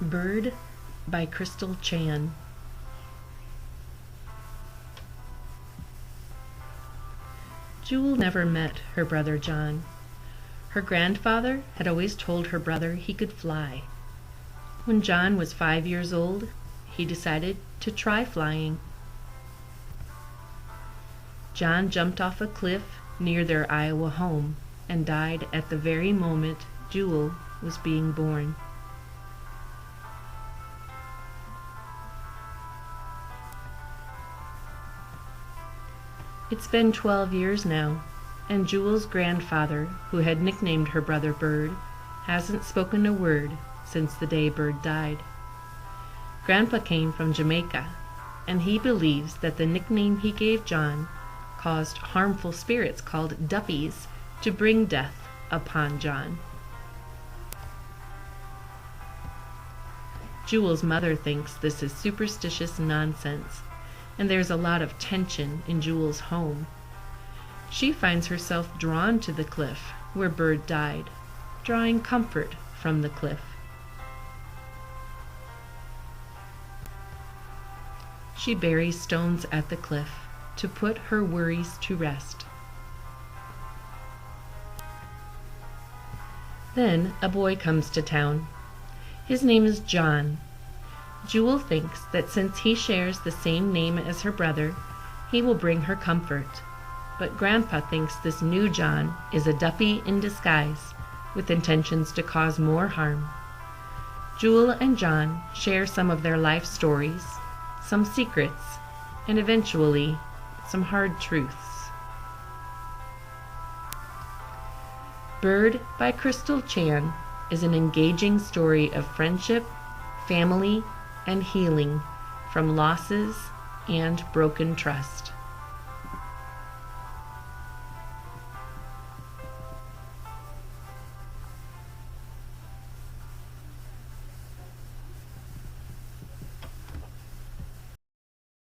Bird by Crystal Chan. Jewel never met her brother John. Her grandfather had always told her brother he could fly. When John was 5 years old, he decided to try flying. John jumped off a cliff near their Iowa home and died at the very moment Jewel was being born. It's been 12 years now, and Jewel's grandfather, who had nicknamed her brother Bird, hasn't spoken a word since the day Bird died. Grandpa came from Jamaica, and he believes that the nickname he gave John caused harmful spirits called Duffies to bring death upon John. Jewel's mother thinks this is superstitious nonsense, and there's a lot of tension in Jewel's home. She finds herself drawn to the cliff where Bird died, drawing comfort from the cliff. She buries stones at the cliff to put her worries to rest. Then a boy comes to town. His name is John. Jewel thinks that since he shares the same name as her brother, he will bring her comfort. But Grandpa thinks this new John is a Duffy in disguise, with intentions to cause more harm. Jewel and John share some of their life stories, some secrets, and eventually some hard truths. Bird by Crystal Chan is an engaging story of friendship, family, and healing from losses and broken trust.